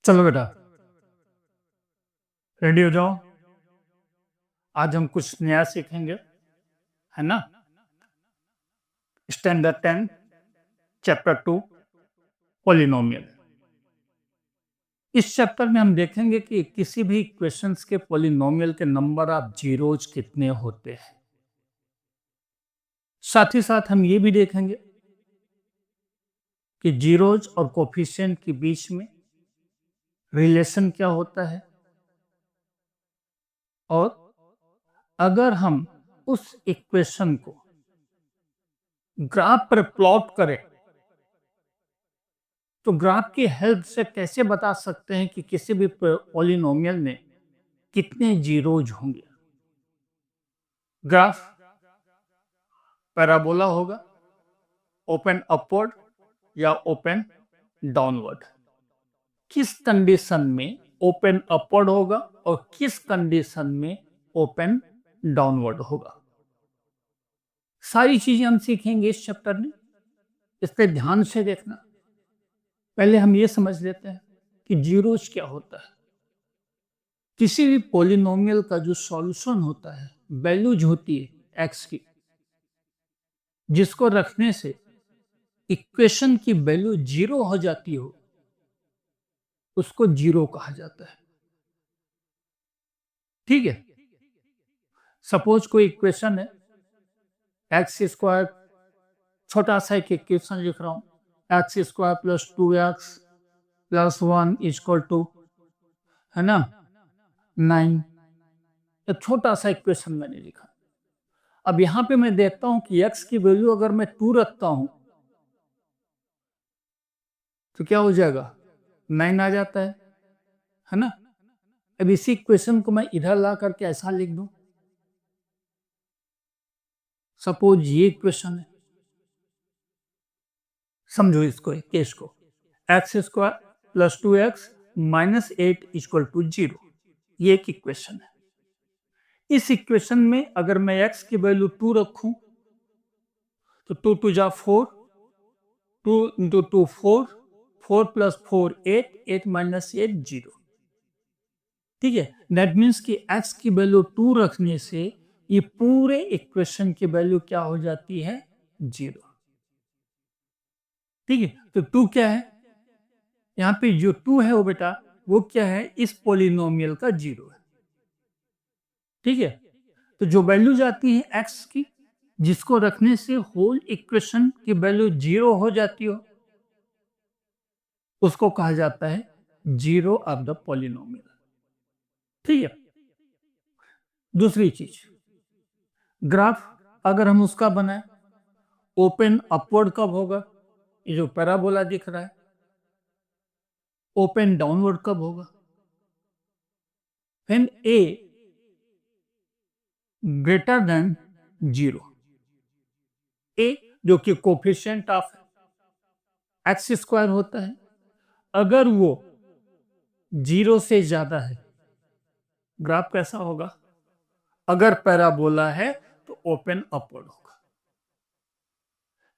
चलो बेटा, रेडी हो जाओ। आज हम कुछ नया सीखेंगे, है ना? Standard 10 chapter 2 polynomial. इस चैप्टर में हम देखेंगे कि किसी भी इक्वेशंस के पॉलिनोमियल के नंबर ऑफ जीरोज कितने होते हैं। साथ ही साथ हम ये भी देखेंगे कि जीरोज और कोफिशिएंट के बीच में रिलेशन क्या होता है, और अगर हम उस इक्वेशन को ग्राफ पर प्लॉट करें तो ग्राफ की हेल्प से कैसे बता सकते हैं कि किसी भी पॉलिनोमियल में कितने जीरोज होंगे। ग्राफ पैराबोला होगा, ओपन अपवर्ड या ओपन डाउनवर्ड। किस कंडीशन में ओपन अपवर्ड होगा और किस कंडीशन में ओपन डाउनवर्ड होगा, सारी चीजें हम सीखेंगे इस चैप्टर में। इस पर ध्यान से देखना। पहले हम ये समझ लेते हैं कि जीरोज क्या होता है। किसी भी पॉलिनोमियल का जो सॉल्यूशन होता है, वैल्यूज होती है एक्स की, जिसको रखने से इक्वेशन की वैल्यू जीरो हो जाती हो, उसको जीरो कहा जाता है। ठीक है, सपोज कोई इक्वेशन है एक्स स्क्वायर, छोटा सा एक इक्वेशन लिख रहा हूं, x square plus 2x plus 1 equal to, है ना, 9। एक छोटा सा इक्वेशन मैंने लिखा। अब यहां पे मैं देखता हूं कि x की वैल्यू अगर मैं 2 रखता हूं तो क्या हो जाएगा, 9 आ जाता है ना। अब इसी इक्वेशन को मैं इधर ला करके ऐसा लिख दूं, सपोज ये इक्वेशन है, समझो इसको, केस को, x square plus 2x minus 8 equal to 0। ये एक इक्वेशन है। इस इक्वेशन में अगर मैं x की वैल्यू 2 रखूं तो 2 टू जा 4, 2 इंटू 2 4, 4 प्लस 4 8, 8 माइनस 8 0। ठीक है, दैट मीन्स कि x की वैल्यू 2 रखने से ये पूरे इक्वेशन की वैल्यू क्या हो जाती है, 0। ठीक है, तो 2 क्या है, यहाँ पे जो 2 है वो बेटा वो क्या है, इस पॉलिनोमियल का 0 है। ठीक है, तो जो वैल्यू जाती है x की, जिसको रखने से होल इक्वेशन की वैल्यू 0 हो जाती हो, उसको कहा जाता है जीरो ऑफ द पॉलिनोमियल। ठीक है, दूसरी चीज, ग्राफ अगर हम उसका बनाए, ओपन अपवर्ड कब होगा, ये जो पैराबोला दिख रहा है, ओपन डाउनवर्ड कब होगा, when a greater than 0। a जो कि कोफिशिएंट ऑफ एक्स स्क्वायर होता है, अगर वो 0 से ज्यादा है, ग्राफ कैसा होगा, अगर पैराबोला है तो ओपन अपवर्ड होगा।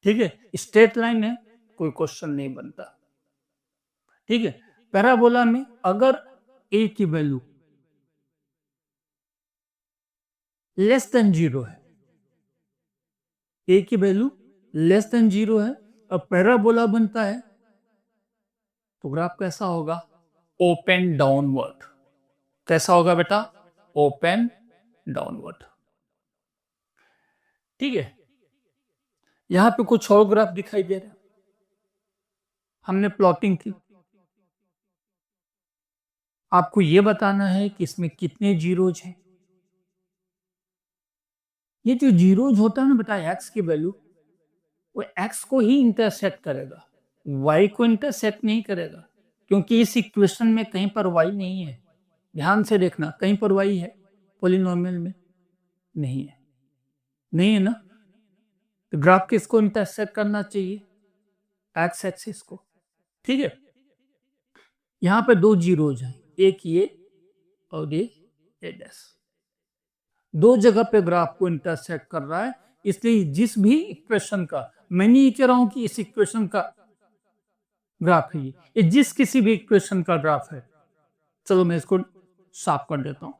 ठीक है, स्ट्रेट लाइन है, कोई क्वेश्चन नहीं बनता। ठीक है, पैराबोला में अगर a की वैल्यू लेस देन 0 है, a की वैल्यू लेस देन 0 है, अब पैराबोला बनता है तो ग्राफ कैसा होगा, ओपन डाउनवर्ड। कैसा होगा बेटा, ओपन डाउनवर्ड। ठीक है, यहां पे कुछ और ग्राफ दिखाई दे रहा है, हमने प्लॉटिंग की। आपको यह बताना है कि इसमें कितने जीरोज हैं। ये जो जीरोज होता है ना बेटा, एक्स की वैल्यू, वो एक्स को ही इंटरसेक्ट करेगा, वाई को इंटरसेक्ट नहीं करेगा, क्योंकि इस इक्वेशन में कहीं पर वाई नहीं है। ध्यान से देखना, कहीं पर वाई है पॉलिनोमियल में, नहीं है, नहीं है ना। तो ग्राफ किसको इंटरसेक्ट करना चाहिए, एक्स एक्सिस को। ठीक है, यहां पे दो जीरोज हैं, एक ये और ये ए डैश, दो जगह पे ग्राफ को इंटरसेक्ट कर रहा है। इसलिए जिस भी इक्वेशन का, मैं नहीं कह रहा हूं कि इस इक्वेशन का ग्राफ है ये जिस किसी भी इक्वेशन का ग्राफ है। चलो मैं इसको साफ कर देता हूं।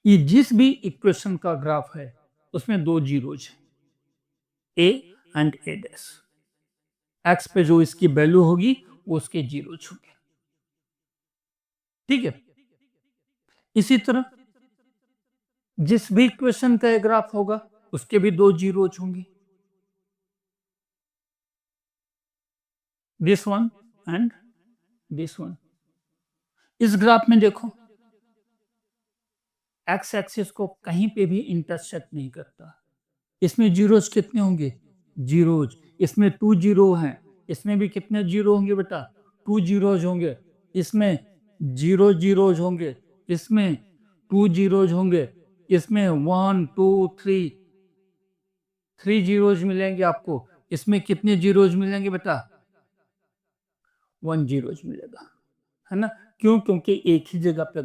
ये जिस भी इक्वेशन का ग्राफ है उसमें दो जीरोज है, A and A dash. X पे जो इसकी वैल्यू होगी वो उसके जीरोज होंगे। ठीक है, इसी तरह जिस भी इक्वेशन का ग्राफ होगा उसके भी दो जीरोज होंगे, this one and this one. इस ग्राफ में देखो एक्स एक्सिस को कहीं पे भी इंटरसेक्ट नहीं करता। इसमें जीरोज कितने होंगे? जीरोज। इसमें 2 जीरो हैं, इसमें भी कितने जीरो होंगे बेटा? 2 जीरोज होंगे। इसमें 0 जीरोज होंगे, इसमें 2 जीरोज होंगे, इसमें 1 2 3 जीरोज मिलेंगे आपको। इसमें कितने जीरोज मिलेंगे बेटा? 1 जीरोज मिलेगा, है ना? क्यों? क्योंकि एक ही जगह पे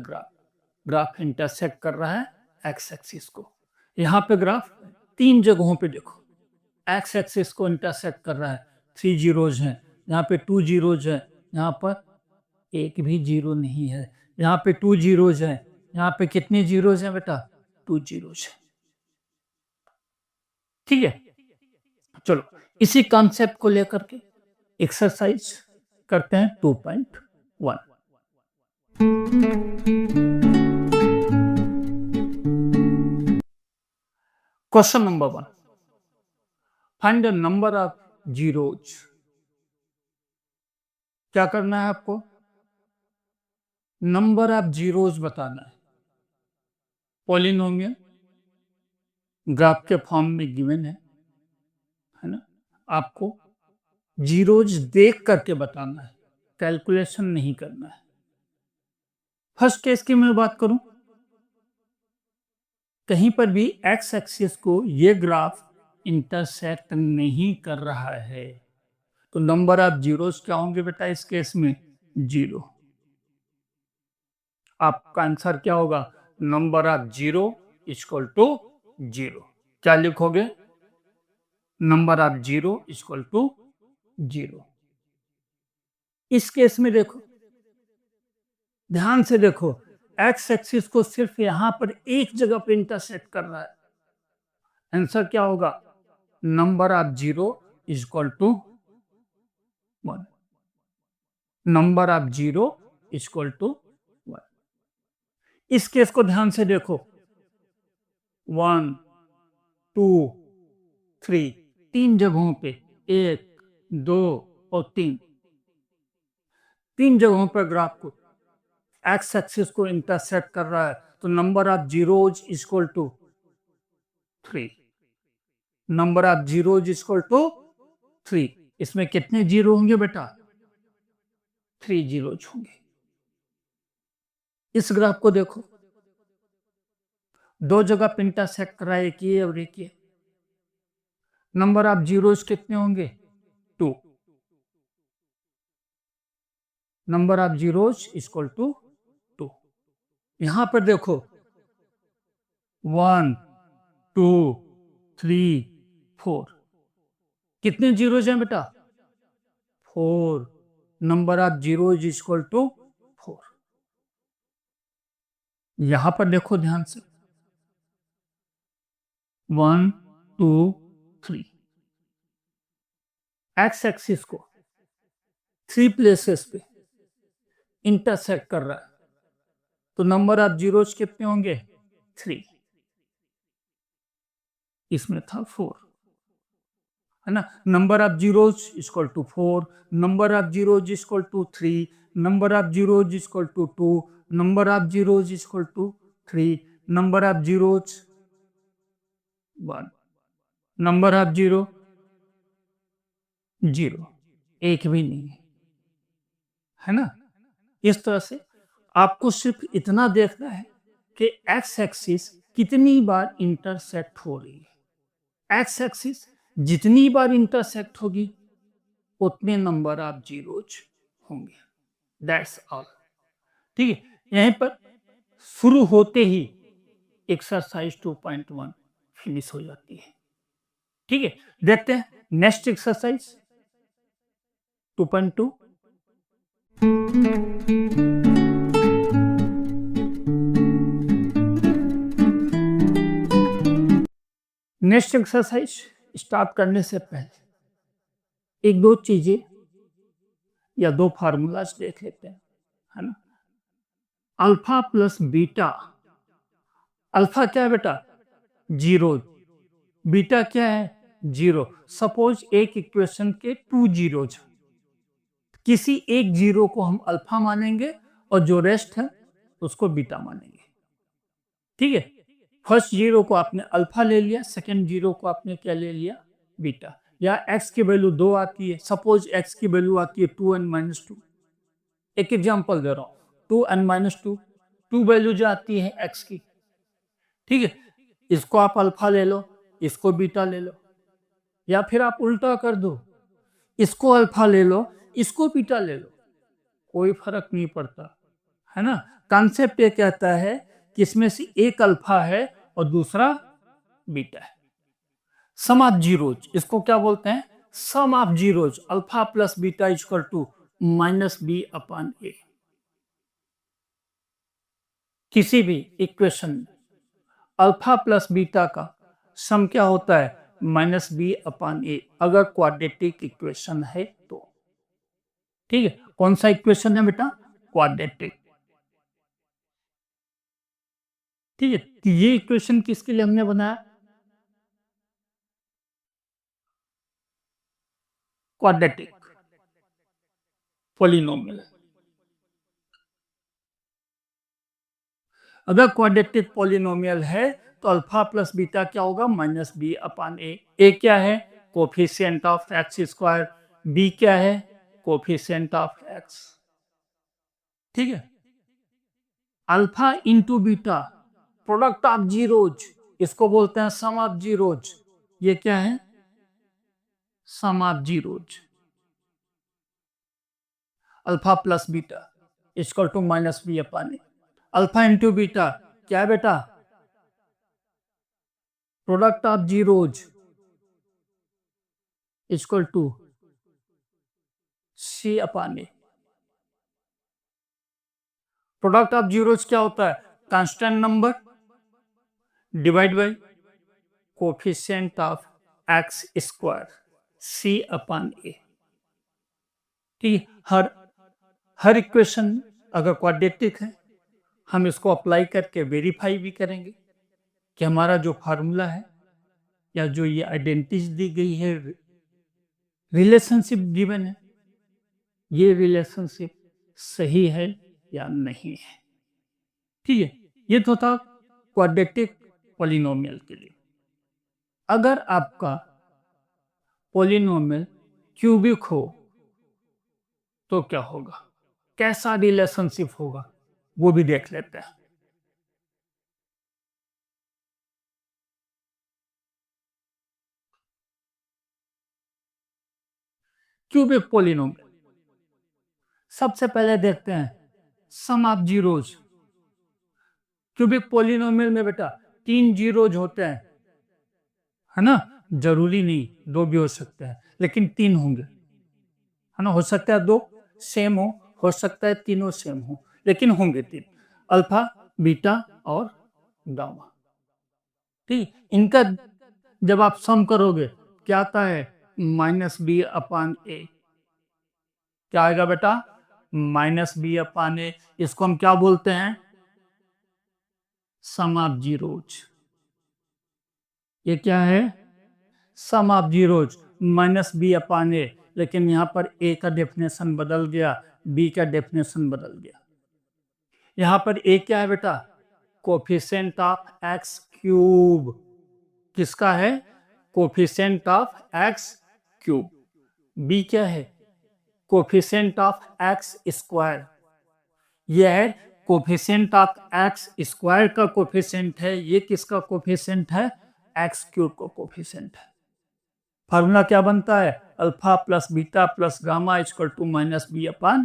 ग्राफ इंटरसेक्ट कर रहा है एक्स एक्सिस को। यहाँ पे ग्राफ 3 जगहों पे देखो एक्स एक्सिस को इंटरसेक्ट कर रहा है। 3 जीरोज हैं, यहाँ पे 2 जीरोज हैं, यहाँ पर एक भी जीरो नहीं है, यहाँ पे 2 जीरोज हैं, यहाँ पे कितने जीरोज हैं बेटा? 2 जीरोज है। ठीक है, चलो इसी कॉन्सेप्ट को लेकर के एक्सरसाइज करते हैं 2.1। Question number 1, find the number of zeros. क्या करना है आपको? नंबर ऑफ जीरोज बताना है। पॉलिनोमियल ग्राफ के फॉर्म में गिवन है ना? आपको जीरोज देख करके बताना है, कैलकुलेशन नहीं करना है। फर्स्ट केस की मैं बात करूं, कहीं पर भी एक्स एक्सिस को ये ग्राफ इंटरसेक्ट नहीं कर रहा है, तो नंबर ऑफ जीरोज क्या होंगे बेटा इस केस में? जीरो। आपका आंसर क्या होगा? Number of zero equal to zero. क्या लिखोगे? Number of zero equal to zero. इस केस में देखो, ध्यान से देखो, एक्स एक्सिस को सिर्फ यहां पर एक जगह पर इंटरसेक्ट कर रहा है। आंसर क्या होगा? Number of zero equal to 1। Number of zero equal to 1। इस केस को ध्यान से देखो, 1 2 3, 3 जगहों पे, 1 2 और 3 जगहों पर ग्राफ को एक्स एक्सिस को इंटरसेक्ट कर रहा है, तो number of zeros equal to 3। Number of zeros equal to 3। इसमें कितने जीरो होंगे बेटा? 3 जीरोज होंगे। इस ग्राफ को देखो, दो जगह पे इंटरसेक्ट कर रहा है, एक ये और एक ये। नंबर ऑफ जीरोज कितने होंगे? 2। Number of zeros equal to 2। यहां पर देखो 1 2 3 4, कितने जीरोज हैं बेटा? 4। Number of zeros equal to 4। यहां पर देखो ध्यान से, 1 2 3, एक्स एक्सिस को 3 प्लेसेस पे इंटरसेक्ट कर रहा है, तो नंबर ऑफ जीरोज कितने होंगे? 3। इसमें था 4, है ना? Number of zeros equal to 4, number of zeros equal to 3, number of zeros equal to 2, number of zeros equal to 3, number of zeros 1, number of zero 0, एक भी नहीं है ना? इस तरह से आपको सिर्फ इतना देखना है कि एक्स एक्सिस कितनी बार इंटरसेक्ट हो रही है। एक्स एक्सिस जितनी बार इंटरसेक्ट होगी उतने नंबर ऑफ जीरोज होंगे। That's all. ठीक है, यहीं पर शुरू होते ही एक्सरसाइज 2.1 फिनिश हो जाती है। ठीक है, देखते हैं next exercise 2.2 next exercise start करने से पहले एक दो चीजें या दो फार्मूलाज देख लेते हैं, है ना। अल्फा प्लस बीटा, अल्फा क्या है बेटा? 0, बीटा क्या है? 0। सपोज एक इक्वेशन के 2 जीरोज, किसी एक जीरो को हम अल्फा मानेंगे और जो रेस्ट है उसको बीटा मानेंगे, ठीक है। फर्स्ट जीरो को आपने अल्फा ले लिया, सेकंड जीरो को आपने क्या ले लिया? बीटा। या x की वैल्यू 2 आती है, सपोज x की वैल्यू आती है 2n-2। एक एग्जांपल दे रहा हूं, 2n-2, 2 वैल्यू जो आती है x की, ठीक है। इसको आप अल्फा ले लो, इसको बीटा ले लो, या फिर आप उल्टा कर दो, इसको अल्फा ले लो, इसको बीटा ले लो, कोई फर्क नहीं पड़ता, है ना। कॉन्सेप्ट ये कहता है कि इसमें से एक अल्फा है और दूसरा बीटा है। सम ऑफ जीरोज, इसको क्या बोलते हैं? Sum of zeros. Alpha plus beta equal to -b/a। किसी भी इक्वेशन में अल्फा प्लस बीटा का सम क्या होता है? -b/a, अगर क्वाड्रेटिक इक्वेशन है तो, ठीक है। कौन सा इक्वेशन है बेटा? क्वाड्रेटिक, ठीक है। तो ये इक्वेशन किसके लिए हमने बनाया? Quadratic polynomial. अगर क्वाड्रेटिक पॉलिनोमियल है तो अल्फा प्लस बीटा क्या होगा? -b/a। ए क्या है? Coefficient of x square. B क्या है? कोफिशिएंट ऑफ एक्स, ठीक है। Alpha into beta, product of zeros, इसको बोलते हैं सम ऑफ जीरोज। ये क्या है? Sum of zeros. Alpha plus beta equal to -b/a। Alpha into beta क्या है बेटा? Product of zeros equal to c/a। Product of zeros क्या होता है? Constant number divide by coefficient of x square, c/a, ठीक। हर इक्वेशन अगर quadratic है, हम इसको अप्लाई करके वेरीफाई भी करेंगे कि हमारा जो फार्मूला है या जो ये आइडेंटिटी दी गई है, रिलेशनशिप गिवन है, ये रिलेशनशिप सही है या नहीं है, ठीक है। ये तो था क्वाड्रेटिक पॉलिनोमियल के लिए। अगर आपका पॉलिनोमियल क्यूबिक हो तो क्या होगा? कैसा रिलेशनशिप होगा वो भी देख लेते हैं। क्यूबिक पॉलिनोमियल सबसे पहले देखते हैं sum of zeros. Cubic polynomial में बेटा 3 जीरोज होते हैं, है ना। जरूरी नहीं 2 भी हो सकते हैं, लेकिन 3 होंगे, है ना। हो सकता है 2 सेम हो सकता है तीनों सेम हो, लेकिन होंगे 3, अल्फा, बीटा और गामा, ठीक। इनका जब आप सम करोगे क्या आता है? -b/a। क्या आएगा बेटा? -b/a। इसको हम क्या बोलते हैं? Sum of zeros. ये क्या है? Sum of zeros -b/a। लेकिन यहां पर a का डेफिनेशन बदल गया, b का डेफिनेशन बदल गया। यहां पर a क्या है बेटा? Coefficient of x cube. किसका है? Coefficient of x cube. b क्या है? Coefficient of x square. यह है कोफिशिएंट ऑफ एक्स स्क्वायर का कोफिशिएंट है। ये किसका कोफिशिएंट है? एक्स क्यूब का कोफिशिएंट है। फार्मूला क्या बनता है? Alpha plus beta plus gamma equal to -b/a,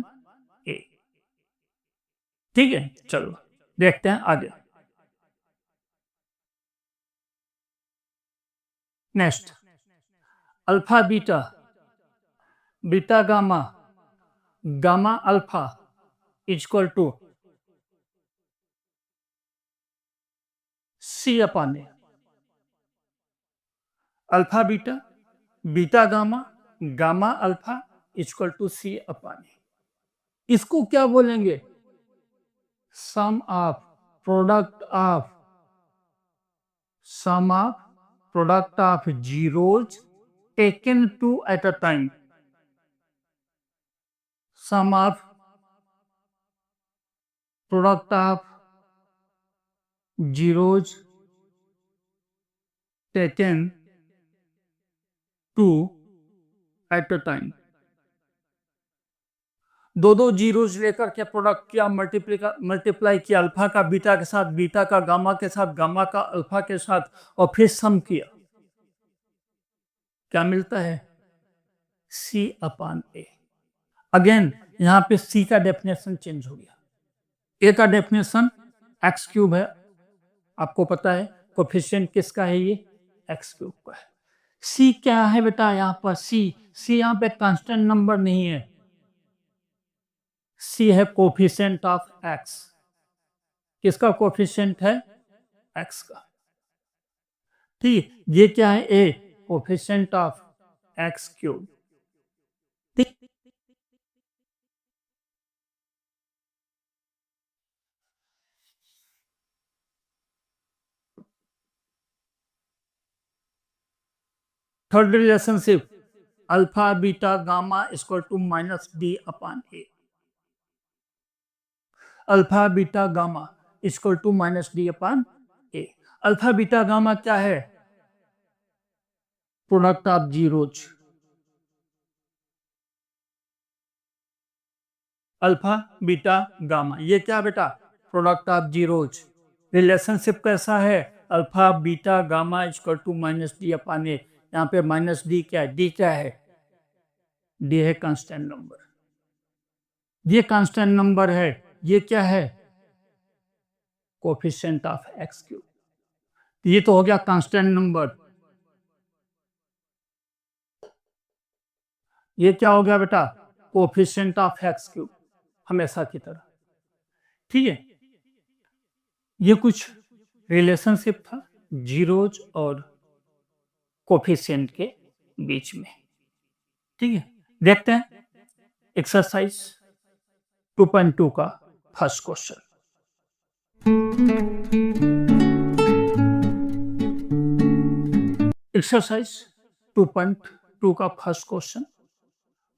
ठीक है। चलो देखते हैं आगे। Next, alpha beta, beta gamma, gamma alpha equal to C upon a. Alpha beta, beta gamma, gamma alpha equal to C upon A. इसको क्या बोलेंगे? Sum of product of, sum of product of zeros taken two at a time, sum of product of zeros taken two at a time। दो zeros लेकर के product किया, multiply किया alpha का beta के साथ, बीटा का गामा के साथ, गामा का अल्फा के साथ, और फिर सम किया। क्या मिलता है? सी अपान ए। अगेन यहां पे सी का डेफिनेशन चेंज हो गया। ए का डेफिनेशन एक्स क्यूब है, आपको पता है। कोफिशिएंट किसका है? ये एक्स क्यूब का है। सी क्या है बेटा? यहां पर सी यहां पे कांस्टेंट नंबर नहीं है, सी है कोफिशिएंट ऑफ एक्स। किसका कोफिशिएंट है? एक्स का। ठीक, ये क्या है? A, coefficient of x cube. ठीक, third relationship, alpha beta gamma equal to minus d upon a. Alpha beta gamma equal to minus d upon a. Alpha beta gamma क्या है? Product of zeros. Alpha beta gamma, ये क्या बेटा? Product of zeros. Relationship कैसा है? Alpha beta gamma equal to minus d upon ए। यहाँ पे minus D क्या है? डी क्या है? डी है कांस्टेंट नंबर। ये कांस्टेंट नंबर है, ये क्या है? Coefficient of x cube. ये तो हो गया कांस्टेंट नंबर। ये क्या हो गया बेटा? कोफिशिएंट ऑफ एक्स क्यूब, हमेशा की तरह। ठीक है, ये कुछ रिलेशनशिप था जीरोज और कोफिशिएंट के बीच में। ठीक है, देखते हैं एक्सरसाइज 2.2 का फर्स्ट क्वेश्चन। एक्सरसाइज 2.2 का first question,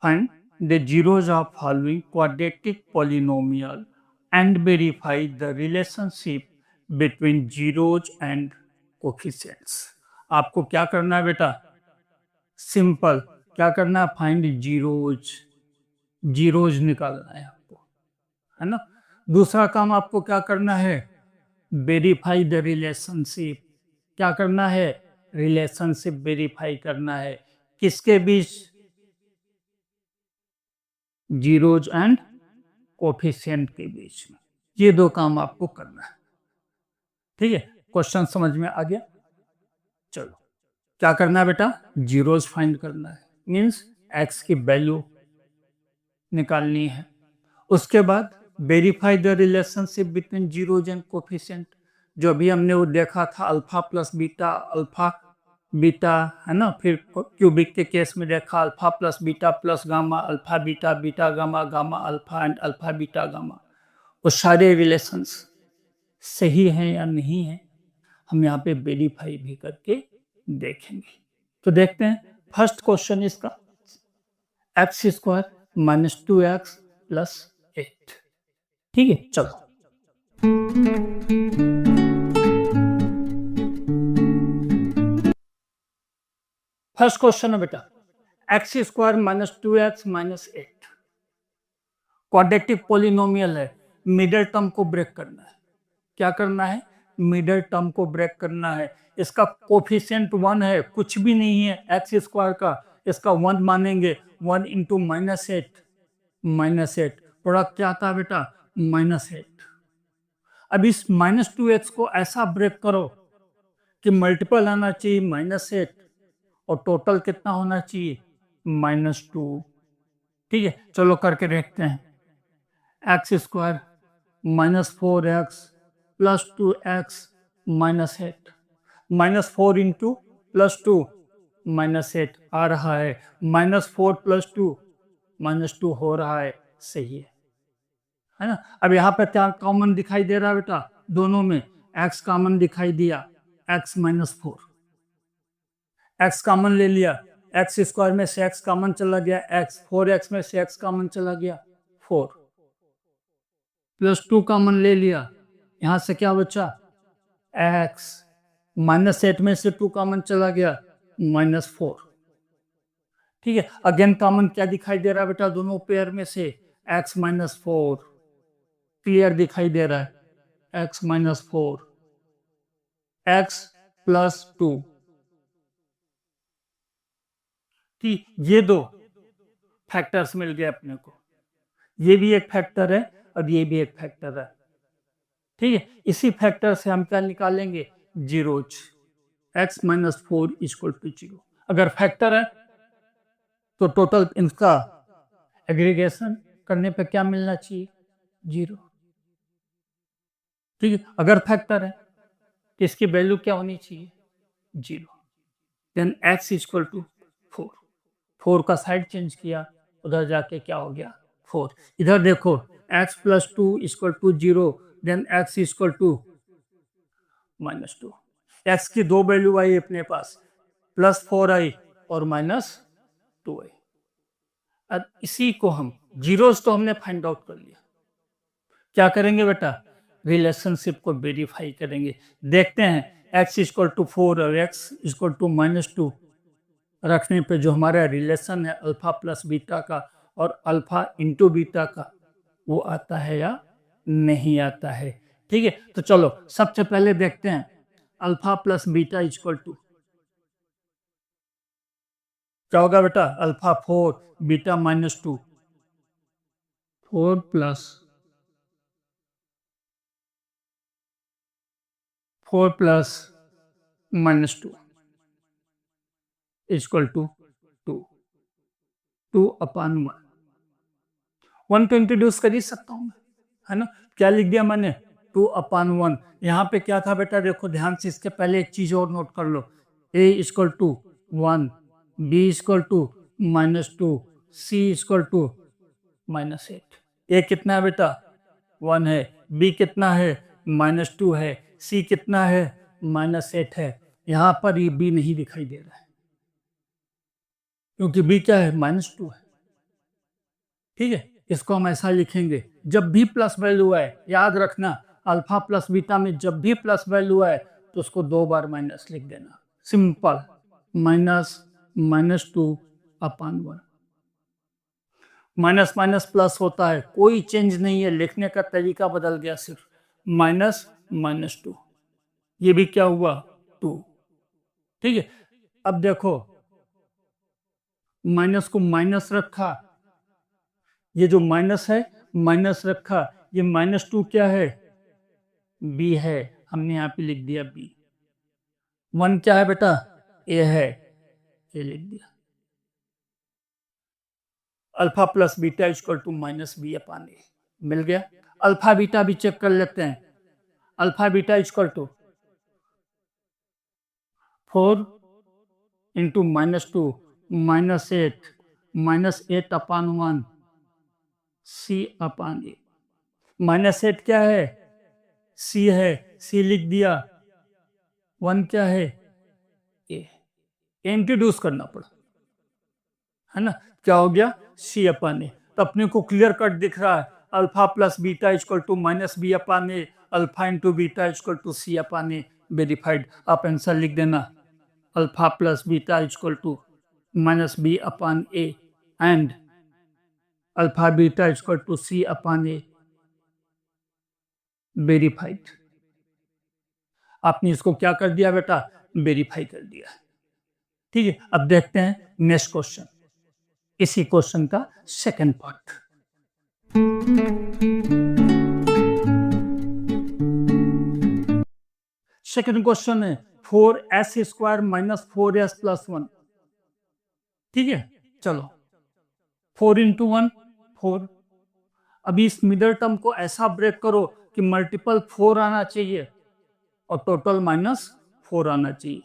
find the zeros of following quadratic polynomial and verify the relationship between zeros and coefficients. आपको क्या करना है बेटा? सिंपल, क्या करना है? फाइंड जीरोज, जीरोज निकालना है आपको, है ना। दूसरा काम आपको क्या करना है? Verify the relationship. क्या करना है? रिलेशनशिप वेरीफाई करना है। किसके बीच? जीरोज एंड कोफिशिएंट के बीच में। ये दो काम आपको करना है। ठीक है, क्वेश्चन समझ में आ गया? चलो, क्या करना है बेटा? जीरोज फाइंड करना है, मींस एक्स की वैल्यू निकालनी है। उसके बाद verify the relationship between zeros and coefficient. जो अभी हमने वो देखा था, alpha plus beta, alpha beta, है ना। फिर क्यूबिक के केस में देखा alpha plus beta plus gamma, alpha beta, beta gamma, gamma alpha and alpha beta gamma. वो सारे रिलेशंस सही हैं या नहीं है, हम यहाँ पे वेरीफाई भी करके देखेंगे। तो देखते हैं, फर्स्ट क्वेश्चन इसका, x square minus 2x plus 8। ठीक है, चलो फर्स्ट क्वेश्चन है बेटा, x square minus 2x minus 8 quadratic polynomial है। मिडिल टर्म को ब्रेक करना है। क्या करना है? मिडिल टर्म को ब्रेक करना है। इसका कोफिशिएंट 1 है, कुछ भी नहीं है एक्स स्क्वायर का, इसका 1 मानेंगे। 1 इंटू माइनस 8, माइनस 8 प्रोडक्ट क्या आता है बेटा? माइनस 8। अब इस माइनस 2x को ऐसा ब्रेक करो कि मल्टीपल आना चाहिए माइनस 8 और टोटल कितना होना चाहिए, -2। ठीक है, चलो करके देखते हैं। X square -4x plus 2x -8, -4 into +2 -8 आ रहा है, -4 + 2 -2 हो रहा है, सही है ना। अब यहाँ पे क्या कॉमन दिखाई दे रहा है बेटा, दोनों में x कॉमन दिखाई दिया, x -4, x कॉमन ले लिया, एक्स स्क्वायर में से x कॉमन चला गया, x 4x में से x कॉमन चला गया 4, +2 कॉमन ले लिया, यहां से क्या बचा x, -8 में से 2 कॉमन चला गया -4। ठीक है, अगेन कॉमन क्या दिखाई दे रहा है बेटा, दोनों पेयर में से x -4 क्लियर दिखाई दे रहा है, x -4 x +2। ठीक, ये दो फैक्टर्स मिल गए अपने को, ये भी एक फैक्टर है और ये भी एक फैक्टर है। ठीक है, इसी फैक्टर से हम क्या निकालेंगे, जीरोज, x -4 = 0। अगर फैक्टर है तो टोटल इनका एग्रीगेशन करने पे क्या मिलना चाहिए, 0। ठीक है, अगर फैक्टर है तो इसकी वैल्यू क्या होनी चाहिए, 0। देन x = 4, 4 का साइड चेंज किया, उधर जाके क्या हो गया 4। इधर देखो x + 2 = 0, देन x = -2। x की दो वैल्यू आई अपने पास, +4 आई और -2 आई। अब इसी को हम जीरोस तो हमने फाइंड आउट कर लिया, क्या करेंगे बेटा, रिलेशनशिप को वेरीफाई करेंगे। देखते हैं x = 4 और x = -2 रखने पे जो हमारा रिलेशन है अल्फा प्लस बीटा का और अल्फा इंटू बीटा का, वो आता है या नहीं आता है। ठीक है, तो चलो सबसे पहले देखते हैं अल्फा प्लस बीटा = क्या होगा बेटा, अल्फा 4 बीटा -2, 4 + -2 = 2, 2/1। 1 तो इंट्रोड्यूस कर ही सकता हूँ मैं, है ना। क्या लिख दिया मैंने, 2/1। यहाँ पे क्या था बेटा, देखो ध्यान से, इसके पहले एक चीज और नोट कर लो, a = 1, b = -2, c = -8। a कितना है बेटा, 1 है, b कितना है, -2 है, c कितना है, -8 है। यहाँ पर ये b नहीं दिखाई दे रहा है क्योंकि b क्या है, -2 है। ठीक है, इसको हम ऐसा लिखेंगे, जब भी प्लस वैल्यू आए, याद रखना अल्फा प्लस बीटा में जब भी प्लस वैल्यू आए तो उसको 2 बार माइनस लिख देना, सिंपल, -2/1। माइनस माइनस प्लस होता है, कोई चेंज नहीं है, लिखने का तरीका बदल गया सिर्फ, -2। ये भी क्या हुआ, 2। ठीक है, अब देखो माइनस को माइनस रखा, ये जो माइनस है माइनस रखा, ये -2 क्या है, b है, हमने यहाँ पे लिख दिया b। 1 क्या है बेटा, a है, ये लिख दिया। अल्फा प्लस बीटा = -b/a मिल गया। अल्फा बीटा भी चेक कर लेते हैं, अल्फा बीटा = 4 × -2 -8 -8/1 c/a। -8 क्या है, c है, c लिख दिया। 1 क्या है, a, इंट्रोड्यूस करना पड़ा, है ना। क्या हो गया, c/a। तो अपने को क्लियर कट दिख रहा है, alpha plus beta = -b/a, alpha into beta = c/a, verified. आप आंसर लिख देना, alpha plus beta = -b/a and alpha beta = c/a, verified. आपने इसको क्या कर दिया बेटा, वेरीफाई कर दिया। ठीक है, अब देखते हैं नेक्स्ट क्वेश्चन, इसी क्वेश्चन का सेकंड पार्ट। सेकंड क्वेश्चन है 4s² - 4s + 1 ठीक है, चलो 4 इंटू 1 4। अभी इस मिडल टर्म को ऐसा ब्रेक करो कि मल्टीपल 4 आना चाहिए और टोटल -4 आना चाहिए।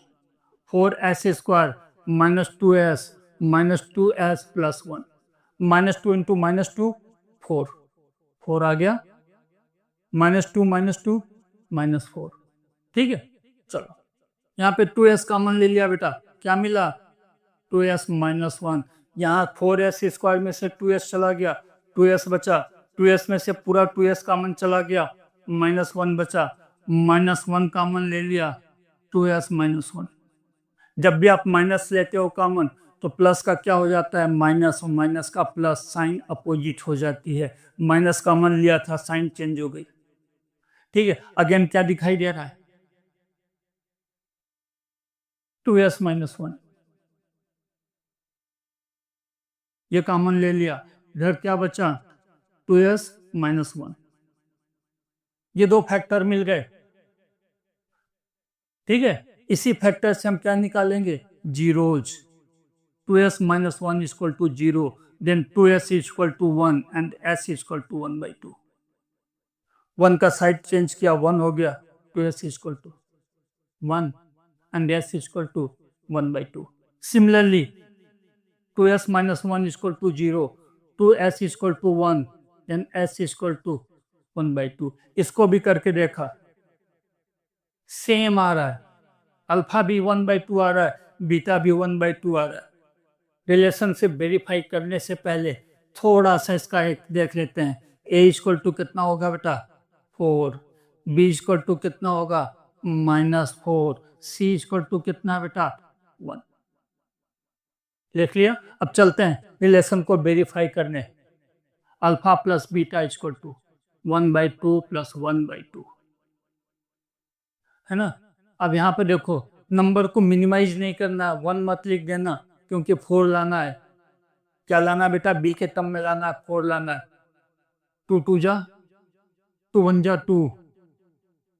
4s square -2s plus 1, -2 into -2 4, 4 आ गया, -2 -4। ठीक है, चलो यहाँ पे 2s कॉमन ले लिया बेटा, क्या मिला 2s -1। यहाँ 4s स्क्वायर में से 2s चला गया, 2s बचा, 2s में से पूरा 2s कॉमन चला गया, -1 बचा, -1 कॉमन ले लिया, 2s -1। जब भी आप माइनस लेते हो कॉमन तो प्लस का क्या हो जाता है माइनस, और माइनस का प्लस, साइन अपोजिट हो जाती है। माइनस कॉमन लिया था, साइन चेंज हो गई। ठीक है, अगेन क्या दिखाई दे रहा है 2s -1, ये कॉमन ले लिया, इधर क्या बचा 2s -1। ये दो फैक्टर मिल गए। ठीक है, इसी फैक्टर से हम क्या निकालेंगे zeros. 2s -1 equal to 0, then 2s equal to 1 and s equal to 1/2। 1 का साइड चेंज किया, 1 हो गया, 2s equal to 1 and s equal to 1/2। Similarly 2s -1 equal to 0, 2s equal to 1 then s equal to 1/2। इसको भी करके देखा, same आ रहा है, अल्फा भी 1/2 आ रहा है, बीटा भी 1/2 आ रहा है। रिलेशनशिप वेरीफाई करने से पहले थोड़ा सा इसका एक देख लेते हैं। a इक्वल टू कितना होगा बेटा 4, b इक्वल टू कितना होगा -4, c इक्वल टू कितना बेटा 1। देख लिया। अब चलते हैं रिलेशन को वेरीफाई करने। Alpha plus beta equal to 1/2 plus 1/2 है ना। अब यहाँ पे देखो, नंबर को मिनिमाइज नहीं करना, 1 मत लिख देना क्योंकि 4 लाना है। क्या लाना बेटा b के टर्म में लाना है, 4 लाना है। 2 2 जा 2 1 जा 2,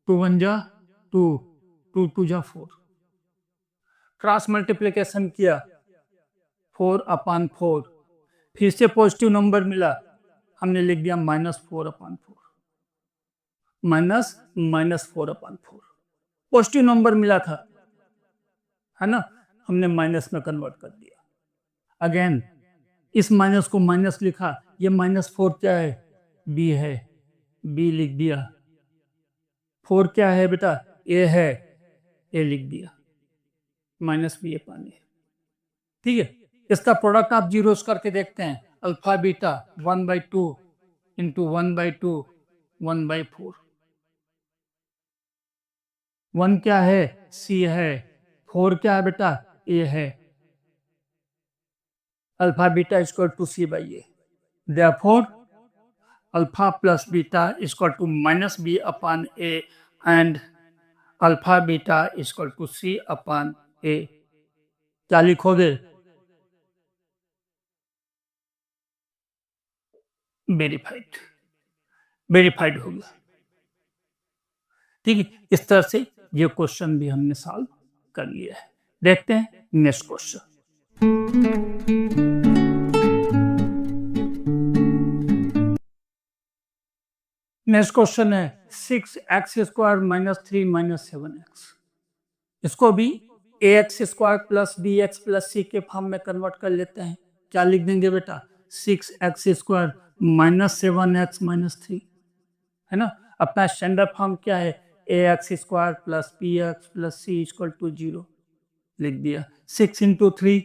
2 1 जा 2, 2 2 जा 4। क्रॉस मल्टीप्लिकेशन किया 4/4, फिर से पॉजिटिव नंबर मिला, हमने लिख दिया -4/4, -4/4। पॉजिटिव नंबर मिला था, है ना, हमने माइनस में कन्वर्ट कर दिया। अगेन इस माइनस को माइनस लिखा, ये -4 क्या है b है, b लिख दिया। 4 क्या है बेटा a है, a लिख दिया, -b ये पानी है। ठीक है, इसका प्रोडक्ट आप जीरोस करके देखते हैं। Alpha beta 1/2 into 1/2 1/4। 1 क्या है c है, 4 क्या है बेटा a है। Alpha beta equal to c/a। Therefore alpha plus beta equal to -b/a and alpha beta equal to c/a। क्या लिखोगे वेरीफाइड, वेरीफाइड हो गया। ठीक है, इस तरह से ये क्वेश्चन भी हमने सॉल्व कर लिया है। देखते हैं नेक्स्ट क्वेश्चन। नेक्स्ट क्वेश्चन है 6x² -3 7x। इसको भी ax² plus bx plus c के फॉर्म में कन्वर्ट कर लेते हैं। क्या लिख देंगे बेटा 6x² -7x 3, है ना। अपना स्टैंडर्ड फॉर्म क्या है ax² plus bx plus c equal to 0 लिख दिया। 6 इंटू 3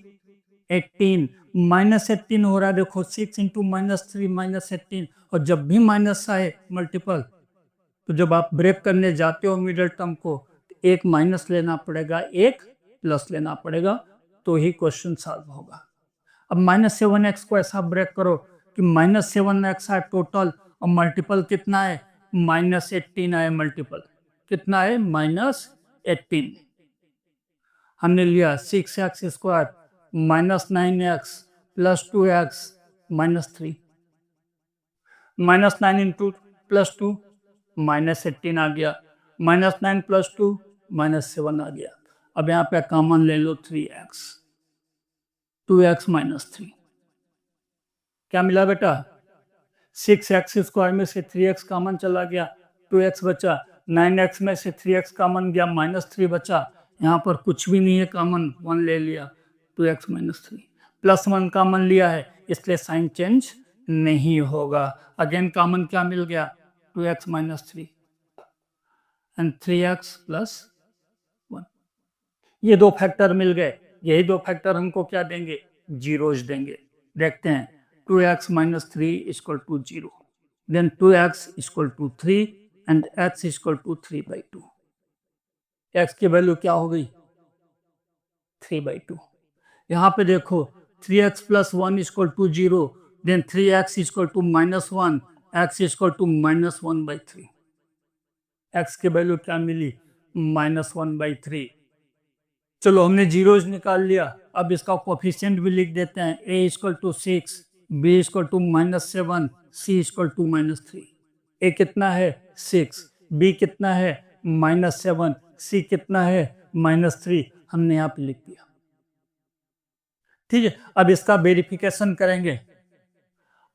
18, -18 हो रहा है। देखो 6 इंटू -3 -18, और जब भी माइनस आए मल्टीपल, तो जब आप ब्रेक करने जाते हो मिडिल टर्म को, तो एक माइनस लेना पड़ेगा, एक प्लस लेना पड़ेगा, तो ही क्वेश्चन सॉल्व होगा। अब -7x को ऐसा ब्रेक करो कि -7x आए टोटल, और मल्टीपल कितना है -18 आए मल्टीपल, कितना है -18। हमने लिया 6x² -9x plus 2x -3, -9 into plus 2 -18 आ गया, -9 प्लस 2 -7 आ गया। अब यहाँ पे कॉमन ले लो 3x, 2x माइनस 3। क्या मिला बेटा? 6x स्क्वायर में से 3x कॉमन चला गया, 2x बचा। 9x में से 3x कॉमन गया, -3 बचा। यहाँ पर कुछ भी नहीं है कॉमन, 1 ले लिया, 2x माइनस 3। +1 कॉमन लिया है, इसलिए साइन चेंज नहीं होगा। अगेन कॉमन क्या मिल गया? 2x minus 3 and 3x plus 1। ये दो फैक्टर मिल गए। यही दो फैक्टर हमको क्या देंगे? जीरोज देंगे। देखते हैं। 2x minus 3 is equal to 0. Then 2x is equal to 3 and x is equal to 3/2. x की वैल्यू क्या हो गई? 3/2। यहाँ पे देखो 3x plus 1 is equal to 0. Then 3x is equal to -1. x is equal to -1/3. x की value क्या मिली? -1/3। चलो हमने जीरोज निकाल लिया। अब इसका कोफिशिएंट भी लिख देते हैं। a equal to 6, b equal to -7, c equal to -3। a कितना है? 6, b कितना है? -7, c कितना है? -3। हमने यहाँ पे लिख दिया। ठीक है, अब इसका वेरिफिकेशन करेंगे।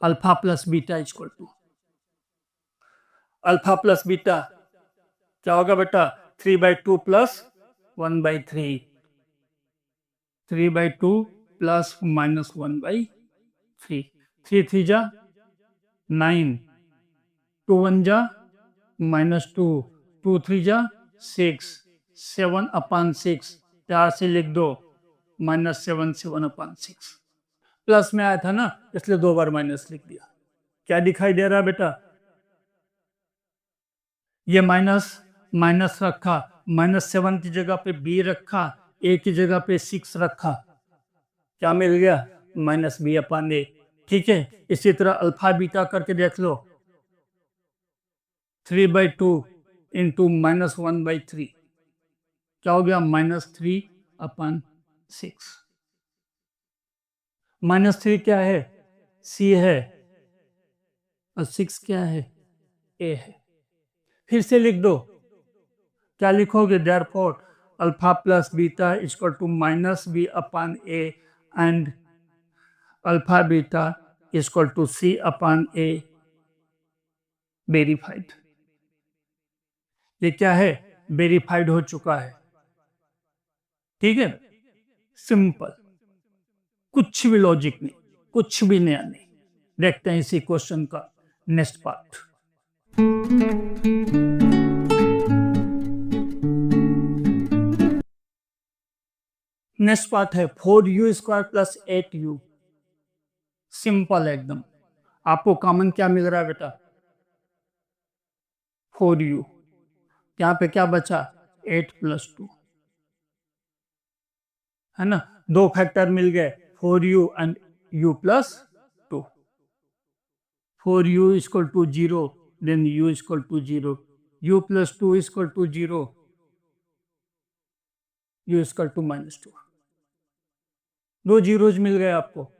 Alpha plus beta equal to alpha plus beta क्या होगा बेटा? 3/2 प्लस 1/3। 3/2 प्लस -1/3। 3 3 जा 9, 2 1 जा -2, 2 3 जा 6, 7/6। 4 से लिख दो, -7, 7/6। प्लस में आया था ना, इसलिए 2 बार माइनस लिख दिया। क्या दिखाई दे रहा है बेटा? ये माइनस रखा, -7 की जगह पे b रखा, a की जगह पे 6 रखा, क्या मिल गया? -b/a। ठीक है, इसी तरह अल्फा बीटा करके देख लो। 3/2 इंटू -1/3 क्या हो गया? -3/6। -3 क्या है? c है, और 6 क्या है? a है। फिर से लिख दो। क्या लिखोगे? Therefore alpha plus beta equal to -b/a and alpha beta equal to c/a verified. ये क्या है? वेरीफाइड हो चुका है। ठीक है, सिंपल, कुछ भी लॉजिक नहीं, कुछ भी नया नहीं। देखते हैं इसी क्वेश्चन का नेक्स्ट पार्ट। नेक्स्ट पार्ट है 4u² प्लस 8u। सिंपल एकदम। आपको कॉमन क्या मिल रहा है बेटा? 4u। यहाँ पे क्या बचा? 8 + 2, है ना? दो फैक्टर मिल गए, 4u and u + 2। 4u equal to 0, then u equal to 0, u + 2 equal to 0, u equal to -2। दो जीरोज मिल गए आपको,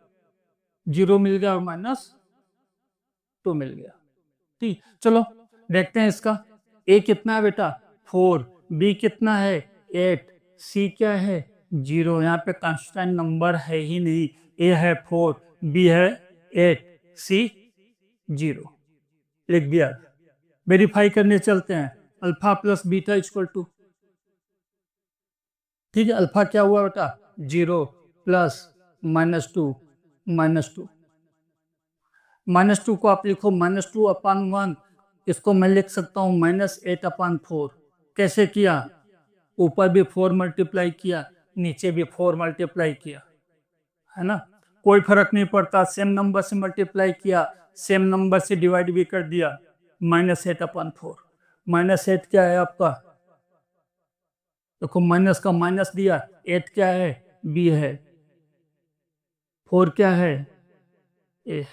0 मिल गया और -2 मिल गया। ठीक, चलो देखते हैं इसका। a कितना है बेटा? 4, b कितना है? 8, c क्या है? 0। यहाँ पे कांस्टेंट नंबर है ही नहीं। a है 4, b है 8, c 0। लिख दिया। वेरीफाई करने चलते हैं। Alpha plus beta equal to, ठीक है, अल्फा क्या हुआ बेटा? 0 प्लस -2 -2। -2 को आप लिखो -2/1। इसको मैं लिख सकता हूँ -8/4। कैसे किया? ऊपर भी 4 मल्टीप्लाई किया, नीचे भी 4 मल्टीप्लाई किया, है ना? कोई फर्क नहीं पड़ता, सेम नंबर से मल्टीप्लाई किया, सेम नंबर से डिवाइड भी कर दिया। -8/4। -8 क्या है आपका? देखो माइनस का माइनस दिया। 8 क्या है? b है। 4 क्या है? a।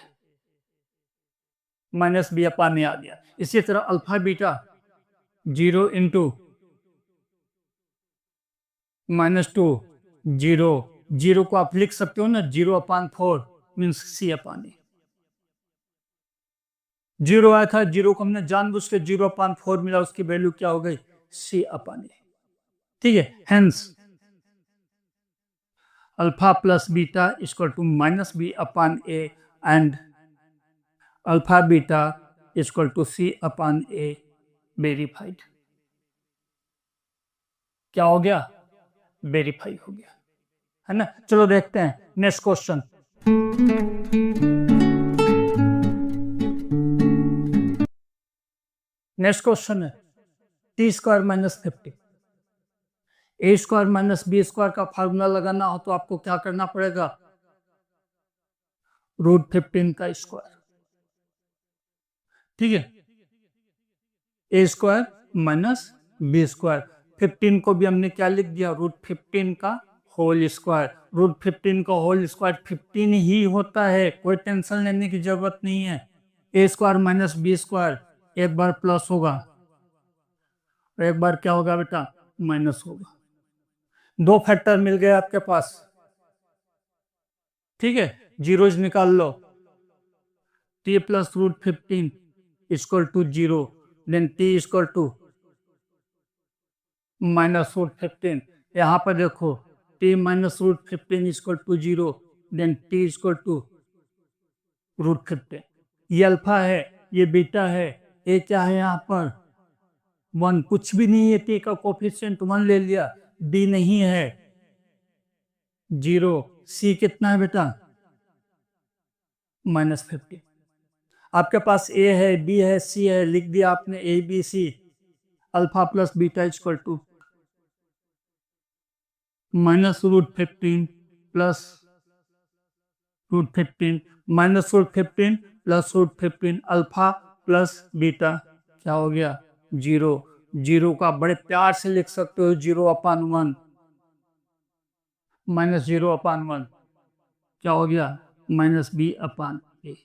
-b/a आ गया। इसी तरह अल्फा बीटा 0 इंटू -2, 0। 0 को आप लिख सकते हो ना, 0/4 मीन्स c/a। 0 आया था, 0 को हमने जानबूझ के 0/4 मिला, उसकी वैल्यू क्या हो गई? c/a। ठीक है, hence alpha plus beta equal to minus B upon A and alpha beta equal to C upon A verified. क्या हो गया? वेरीफाई हो गया, है ना। चलो देखते हैं नेक्स्ट क्वेश्चन। नेक्स्ट क्वेश्चन है टी स्क्वायर माइनस 50। ए स्क्वायर माइनस बी स्क्वायर का फार्मूला लगाना हो तो आपको क्या करना पड़ेगा? √15 का स्क्वायर, ठीक है। ए स्क्वायर माइनस बी स्क्वायर, 15 को भी हमने क्या लिख दिया? √15 का होल स्क्वायर। √15 का होल स्क्वायर 15 ही होता है, कोई टेंशन लेने की जरूरत नहीं है। ए स्क्वायर माइनस बी स्क्वायर एक बार प्लस होगा और एक बार क्या होगा बेटा? माइनस होगा। दो फैक्टर मिल गए आपके पास, ठीक है। जीरोज निकाल लो। T plus √15 equal to 0, then T equal to minus √15। यहाँ पर देखो T minus √15 equal to 0, then T equal to √15। ये अल्फा है, ये बीटा है, ये क्या है? यहाँ पर 1 कुछ भी नहीं है, टी का कोफिशिएंट 1 ले लिया, डी नहीं है 0, सी कितना है बेटा? -50। आपके पास ए है, बी है, सी है, लिख दिया आपने A B C. Alpha plus beta equal to -√15 plus √15 -√15 plus √15 alpha plus beta क्या हो गया? 0। 0 का बड़े प्यार से लिख सकते हो 0/1 -0/1 क्या हो गया? -b/a।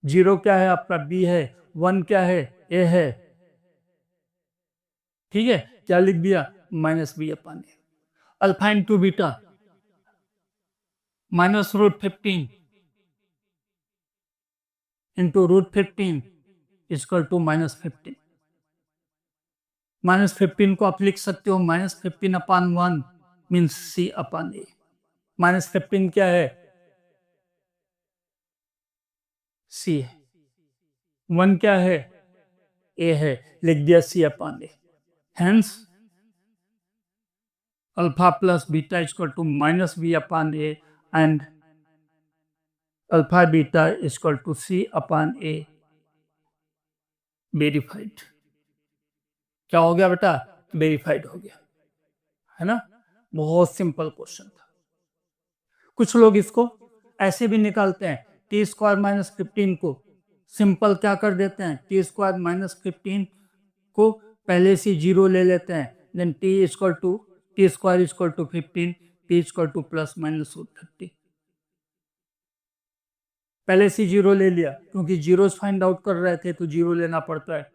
0 क्या है आपका? b है। 1 क्या है? a है, ठीक है। क्या लिख दिया? -b/a। Alpha into beta -√15 into √15 equal to -15। -15 को आप लिख सकते हो -15/1 मीन्स c/a। -15 क्या है? c है। 1 क्या है? a है, लिख दिया c/a। Hence alpha plus beta equal to -b/a and alpha beta equal to c/a verified. क्या हो गया बेटा? वेरीफाइड हो गया, है ना। बहुत सिंपल क्वेश्चन था। कुछ लोग इसको ऐसे भी निकालते हैं, टी स्क्वायर -15 को सिंपल क्या कर देते हैं? टी स्क्वायर -15 को पहले से 0 ले लेते हैं, then T square equal to 15, T equal to ±30। पहले से 0 ले लिया, क्योंकि जीरोस फाइंड आउट कर रहे थे तो 0 लेना पड़ता है।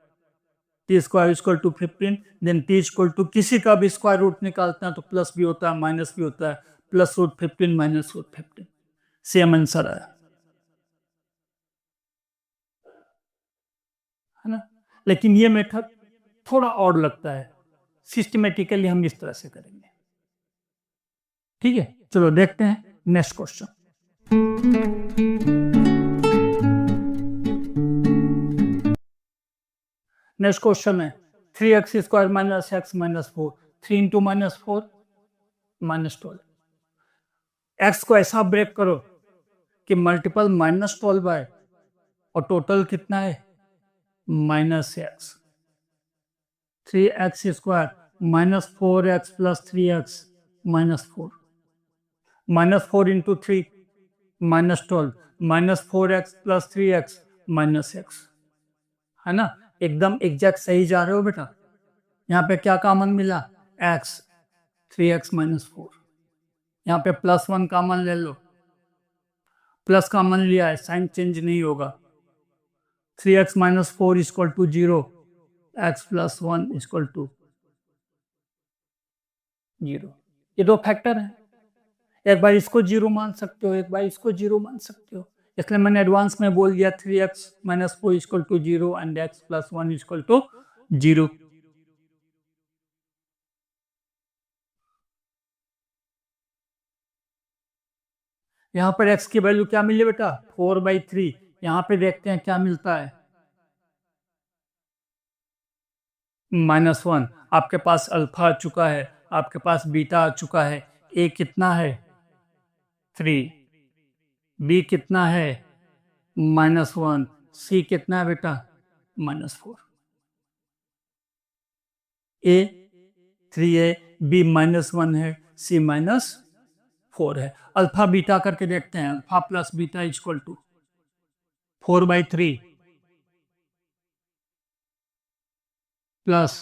T square equal to 15, then T equal to किसी का भी स्क्वायर रूट निकालते हैं तो प्लस भी होता है माइनस भी होता है, +√15 -√15 सेम आंसर आया, है ना। लेकिन ये मेथड थोड़ा और लगता है, सिस्टमेटिकली हम इस तरह से करेंगे, ठीक है। चलो देखते हैं नेक्स्ट क्वेश्चन। नेक्स्ट क्वेश्चन है 3x² - x - 4, 3 इंटू -4 -12। x को ऐसा ब्रेक करो कि मल्टीपल -12 है और टोटल कितना है? -x। 3x² -4x + 3x -4 -4 into 3 -12 -4x + 3x -x, है ना। एकदम एग्जैक्ट सही जा रहे हो बेटा। यहाँ पे क्या कॉमन मिला? x, 3x - 4। यहाँ पे +1 कॉमन ले लो, प्लस कॉमन लिया है, साइन चेंज नहीं होगा। 3x - 4 equal to 0, x + 1 equal to 0। ये दो फैक्टर हैं, एक बार इसको 0 मान सकते हो, एक बार इसको 0 मान सकते हो, इसलिए मैंने एडवांस में बोल दिया 3x - 4 equal to 0 and x + 1 equal to 0। यहाँ पर x की वैल्यू क्या मिली बेटा 4/3। यहाँ पे देखते हैं क्या मिलता है -1। आपके पास अल्फा आ चुका है, आपके पास बीटा आ चुका है। a कितना है 3, b कितना है -1, c कितना है बेटा -4। a 3 है, b -1 है, c -4 है। अल्फा बीटा करके देखते हैं। Alpha plus beta equal to 4/3 plus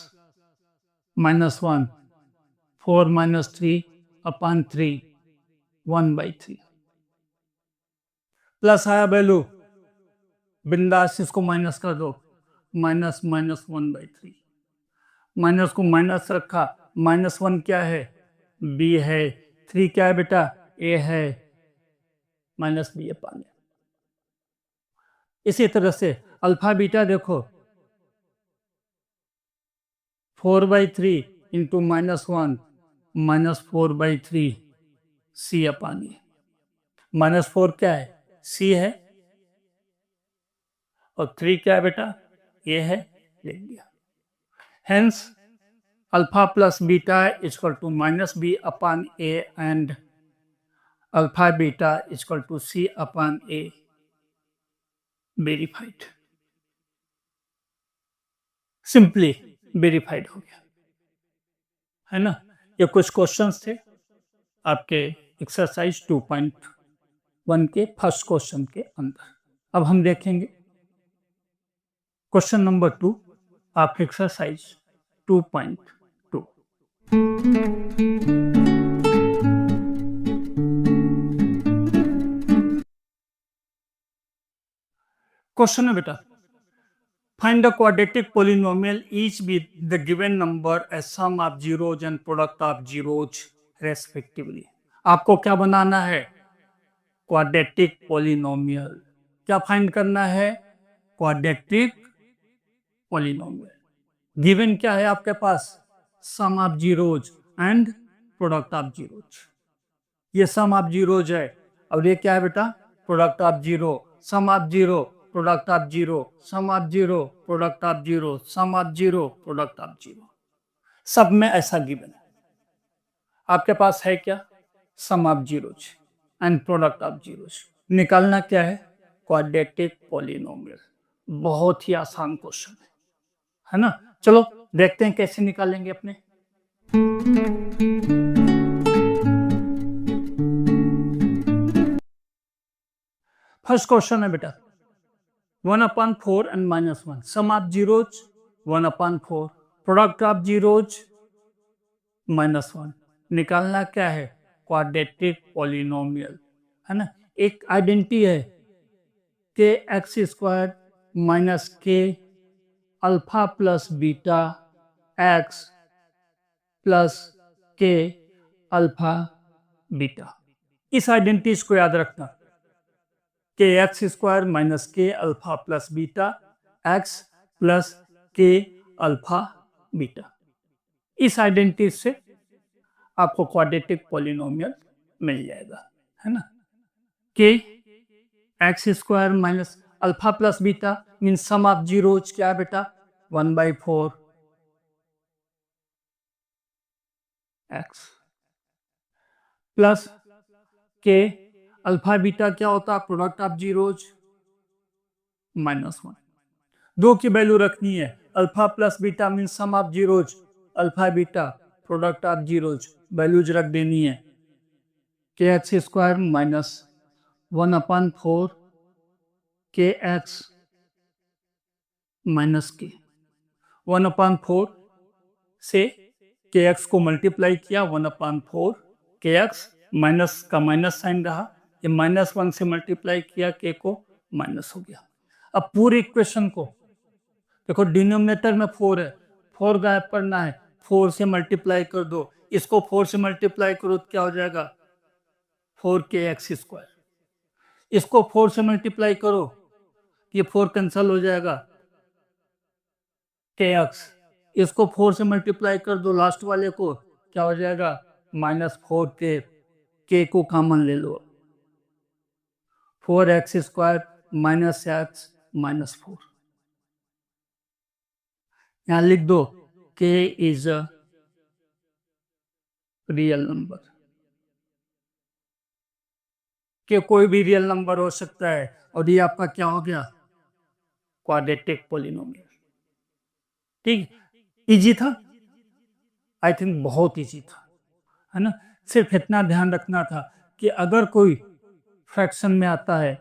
-1, 4 - 3 upon 3 1/3 plus आया वैल्यू, बिंदास इसको माइनस कर दो, -1/3। माइनस को माइनस रखा, -1 क्या है b है, 3 क्या है बेटा a है, -b अपॉन a। इसी तरह से अल्फा बीटा देखो 4/3 इंटू -1 -4/3 c अपॉन ए। -4 क्या है c है और 3 क्या है बेटा a है, लिख दिया। Hence alpha plus beta equal to -b upon a and alpha beta equal to c upon a verified. Simply verified हो गया, है ना। ये कुछ क्वेश्चंस थे आपके एक्सरसाइज 2.1 के फर्स्ट क्वेश्चन के अंदर। अब हम देखेंगे question number 2 of exercise 2.2। Question है बेटा, find the quadratic polynomial each with the given number as sum of zeros and product of zeros respectively. आपको क्या बनाना है क्वाड्रेटिक पोलिनोमियल। क्या फाइंड करना है क्वाड्रेटिक पोलिनोमियल। गिवन क्या है आपके पास sum of zeros and product of zeros. ये सम ऑफ जीरोज है और ये क्या है बेटा product of zero. Sum of zero product of zero, sum of zero product of zero, sum of zero product of zero. सब में ऐसा गिवन है। आपके पास है क्या sum of zeros and product of zeros. निकालना क्या है क्वाड्रेटिक पोलिनोमियल। बहुत ही आसान क्वेश्चन है ना। चलो देखते हैं कैसे निकालेंगे अपने। फर्स्ट क्वेश्चन है बेटा 1/4 and -1 sum of zeros 1/4 product of zeros -1। निकालना क्या है क्वाड्रेटिक पोलिनोमियल, है ना। एक आइडेंटिटी है K X square minus K alpha plus beta X plus K alpha beta. इस आइडेंटिटी को याद रखना K X square minus K alpha plus beta X plus K alpha beta. इस आइडेंटिटी से आपको क्वाड्रेटिक पोलिनोमियल मिल जाएगा, है ना। K X square minus alpha plus beta mean sum of zeros क्या है बेटा 1/4 X plus K alpha beta क्या होता है प्रोडक्ट ऑफ जीरोज -1। दो की वैल्यू रखनी है। Alpha plus beta mean sum of zeros, alpha beta product of zeros values रख देनी है। के एक्स स्क्वायर माइनस 1/4 के एक्स माइनस के 1/4 से के एक्स को मल्टीप्लाई किया 1/4 के एक्स माइनस का माइनस साइन रहा, ये -1 से मल्टीप्लाई किया के को माइनस हो गया। अब पूरे इक्वेशन को देखो डिनोमिनेटर में 4 है, 4 गायब करना है, 4 से मल्टीप्लाई कर दो। इसको 4 से मल्टीप्लाई करो तो क्या हो जाएगा 4kx²। इसको 4 से मल्टीप्लाई करो ये 4 कैंसिल हो जाएगा kx। इसको 4 से मल्टीप्लाई कर दो लास्ट वाले को क्या हो जाएगा -4k। के को कॉमन ले लो 4x² माइनस x माइनस 4। यहां लिख दो k is a real number. के कोई भी रियल नंबर हो सकता है, और ये आपका क्या हो गया, क्वाड्रेटिक पॉलिनोमियल। ठीक, इजी था, आई थिंक बहुत इजी था, है ना। सिर्फ इतना ध्यान रखना था कि अगर कोई फ्रैक्शन में आता है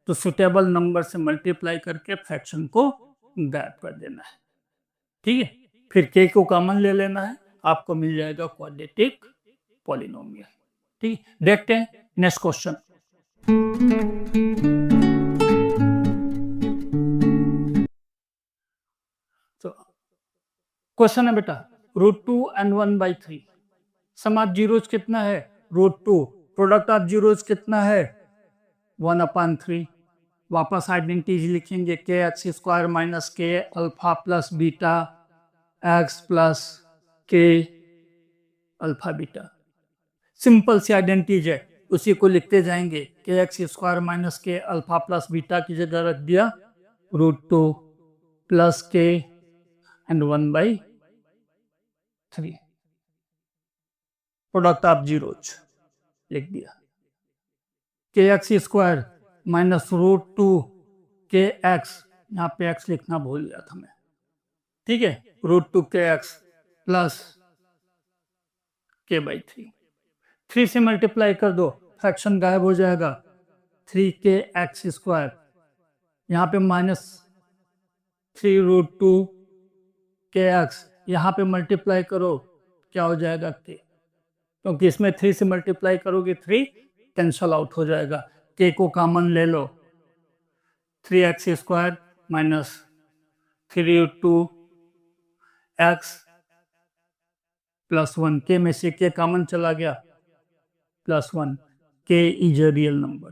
तो सुटेबल नंबर से मल्टीप्लाई करके फ्रैक्शन को गायब कर देना है। ठीक है, फिर के को कॉमन ले लेना है, आपको मिल जाएगा क्वाड्रेटिक पॉलिनोमियल। ठीक, देखते हैं नेक्स्ट क्वेश्चन। तो क्वेश्चन है बेटा, √2 and 1/3 सम ऑफ जीरोज कितना है, √2, प्रोडक्ट ऑफ जीरोज कितना है, 1/3। वापस आइडेंटिटी लिखेंगे, के X square minus K alpha plus beta X plus K alpha beta. Simple सी आइडेंटिटी है, उसी को लिखते जाएंगे। के X square minus K alpha plus beta की जगह रख दिया √2 plus K and 1/3। Product of zeros लिख दिया, के एक्स स्क्वायर माइनस √2 के एक्स, यहाँ पे एक्स लिखना भूल गया था मैं। ठीक है, √2 के एक्स प्लस k/3। 3 से मल्टीप्लाई कर दो, फ्रैक्शन गायब हो जाएगा, 3 के एक्स स्क्वायर, यहाँ पे माइनस 3√2 के एक्स, यहाँ पे मल्टीप्लाई करो, क्या हो जाएगा k, क्योंकि इसमें 3 से मल्टीप्लाई करोगे 3 कैंसल आउट हो जाएगा, k को कॉमन ले लो, 3x² माइनस 3√2x प्लस 1, के में से k कॉमन चला गया, plus 1, k is a real number.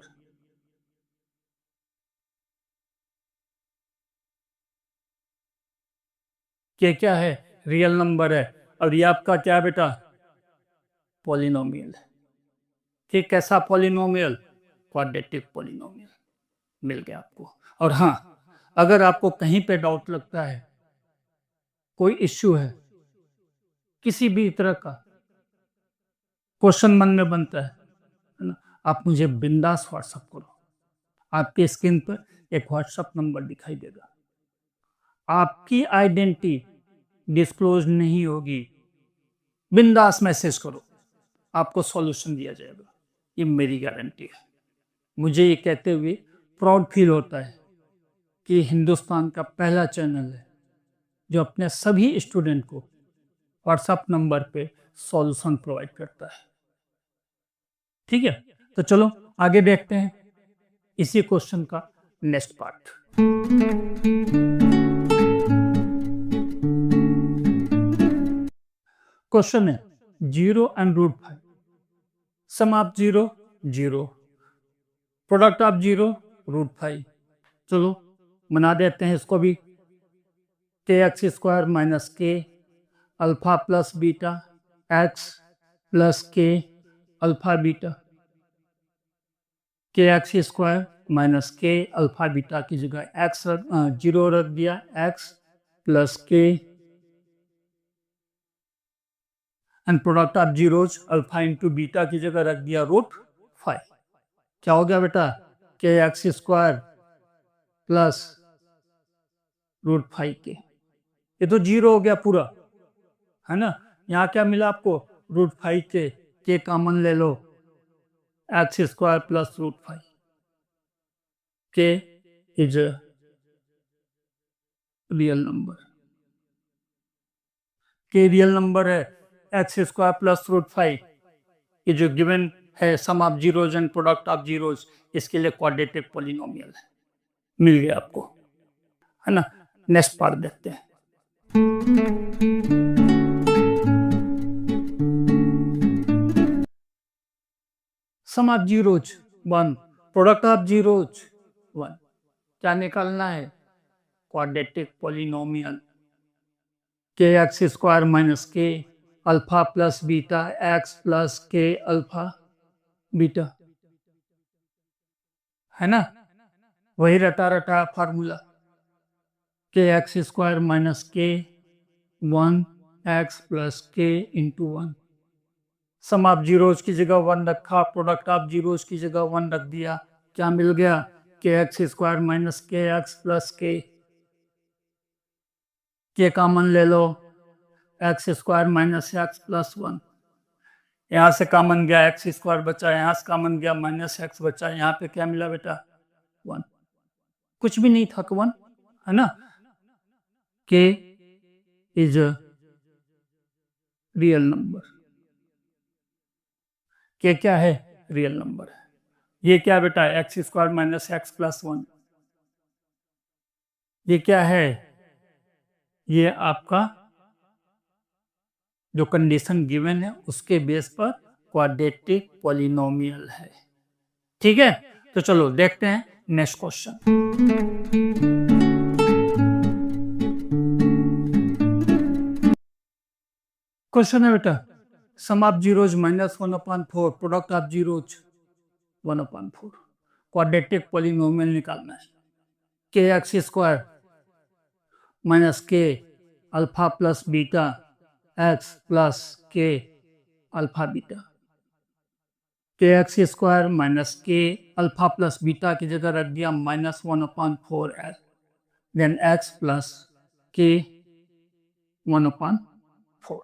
k क्या है, रियल नंबर है, और ये आपका क्या बेटा, पॉलिनोमियल है। ठीक, कैसा पॉलिनोमियल, क्वाड्रेटिक पॉलिनोमियल मिल गया आपको। और हाँ, अगर आपको कहीं पे डाउट लगता है, कोई इश्यू है, किसी भी तरह का क्वेश्चन मन में बनता है ना, आप मुझे बिंदास व्हाट्सएप करो। आपके स्क्रीन पर एक व्हाट्सएप नंबर दिखाई देगा। आपकी आइडेंटिटी डिस्क्लोज नहीं होगी, बिंदास मैसेज करो, आपको सॉल्यूशन दिया जाएगा, ये मेरी गारंटी है। मुझे ये कहते हुए प्राउड फील होता है कि हिंदुस्तान का पहला चैनल है जो अपने सभी स्टूडेंट को व्हाट्सएप नंबर पे सॉल्यूशन प्रोवाइड करता है। ठीक है, तो चलो आगे देखते हैं इसी क्वेश्चन का नेक्स्ट पार्ट। क्वेश्चन है 0 and √5 sum of 0 0, product of 0 √5। चलो बना देते हैं इसको भी, K X square minus K alpha plus beta X plus K alpha beta, K X square minus K alpha beta की जगह एक्स 0 रख दिया, X plus K and product of zeros alpha into beta की जगह रख दिया √5। क्या हो गया बेटा, के एक्स स्क्वायर प्लस √5 के, ये तो 0 हो गया पूरा, है ना। यहाँ क्या मिला आपको, √5 के कॉमन ले लो, X square plus √5, K is a real number. K real number है, एक्स स्क्वायर प्लस √5, ये जो गिवन है sum of zeros and product of zeros, इसके लिए क्वाड्रेटिक पॉलिनोमियल है, मिल गया आपको, है ना। नेक्स्ट पार्ट देखते हैं। Sum of zeros 1, product of zeros 1, क्या निकालना है, quadratic polynomial, K X square minus K alpha plus beta X plus K alpha beta, है ना, वही रटा रटा फार्मूला के एक्स स्क्वायर माइनस के 1x प्लस के इंटू 1। सम ऑफ जीरोज की जगह 1 रखा, प्रोडक्ट ऑफ जीरोज की जगह 1 रख दिया, क्या मिल गया, K X square minus K X plus K common ले लो, X square minus X plus 1। यहाँ से कॉमन गया एक्स स्क्वायर बचा, यहाँ से कॉमन गया माइनस एक्स बचा, यहाँ पे क्या मिला बेटा 1, कुछ भी नहीं था तो 1, है ना। के इज अ रियल नंबर, के क्या है, रियल नंबर है। ये क्या बेटा, x square minus X plus 1, ये क्या है, ये आपका जो कंडीशन गिवन है उसके बेस पर क्वाड्रेटिक पॉलिनोमियल है। ठीक है, तो चलो देखते हैं नेक्स्ट क्वेश्चन। क्वेश्चन है बेटा, sum of zeros minus 1/4, product of zeros 1/4, quadratic polynomial निकालना है। K X square minus K alpha plus beta X plus K alpha beta, K X square minus K alpha plus beta की जगह रख दिया minus 1/4 X, then X plus K 1/4,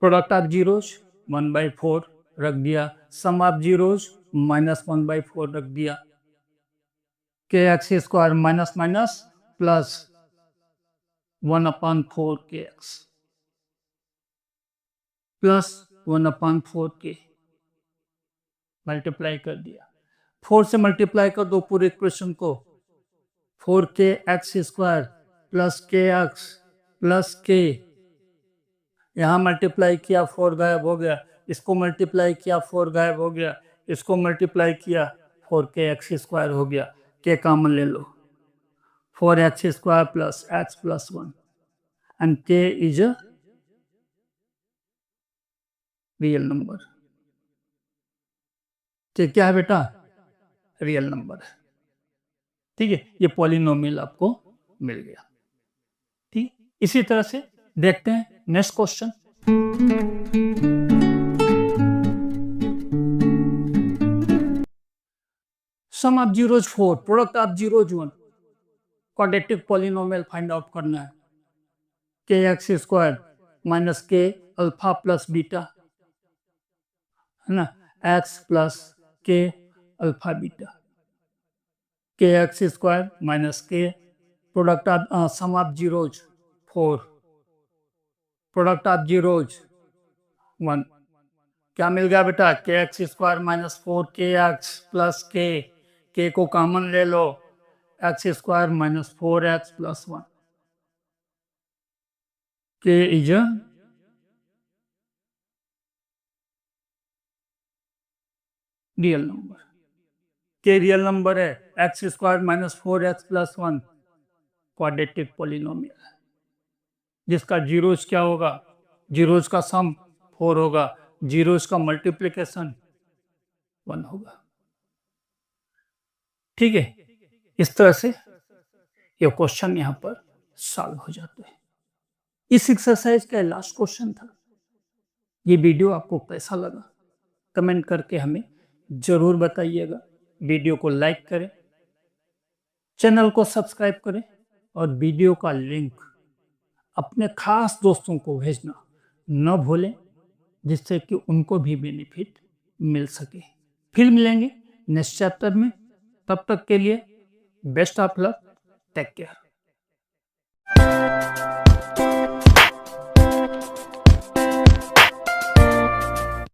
product of zeros 1/4 रख दिया, सम of zeros minus 1/4 रख दिया, के X square minus minus plus 1/4 के एक्स प्लस 1/4 के मल्टीप्लाई कर दिया, 4 से मल्टीप्लाई कर दो पूरे इक्वेशन को, 4 के एक्स स्क्वायर प्लस के एक्स प्लस के, यहाँ मल्टीप्लाई किया 4 गायब हो गया, इसको मल्टीप्लाई किया 4 गायब हो गया, इसको मल्टीप्लाई किया 4 के एक्स स्क्वायर हो गया, के कॉमन ले लो, 4x square plus x plus 1 and k is a real number. तो क्या है बेटा, रियल नंबर है। ठीक है, ये पॉलिनोमियल आपको मिल गया। ठीक, इसी तरह से देखते हैं next question. Sum of zeros 4, product of zeros 1, quadratic polynomial find out करना है। K X square minus K alpha plus beta, है ना, X plus K alpha beta, K X square minus K, product of sum of zeros 4, product of zeros 1, क्या मिल गया बेटा, के X square minus 4 के एक्स प्लस के को कॉमन ले लो, X square minus 4x plus 1, K is a real number, K real number है, X square minus 4x plus 1 quadratic polynomial है, जिसका जीरोज क्या होगा, जीरोज का सम 4 होगा, जीरोज का मल्टीप्लिकेशन 1 होगा। ठीक है, इस तरह से ये क्वेश्चन यहाँ पर सॉल्व हो जाते हैं। इस एक्सरसाइज का लास्ट क्वेश्चन था। ये वीडियो आपको कैसा लगा कमेंट करके हमें जरूर बताइएगा। वीडियो को लाइक करें, चैनल को सब्सक्राइब करें और वीडियो का लिंक अपने खास दोस्तों को भेजना न भूलें, जिससे कि उनको भी बेनिफिट मिल सके। फिर मिलेंगे नेक्स्ट चैप्टर में, तब तक के लिए best of luck, take care.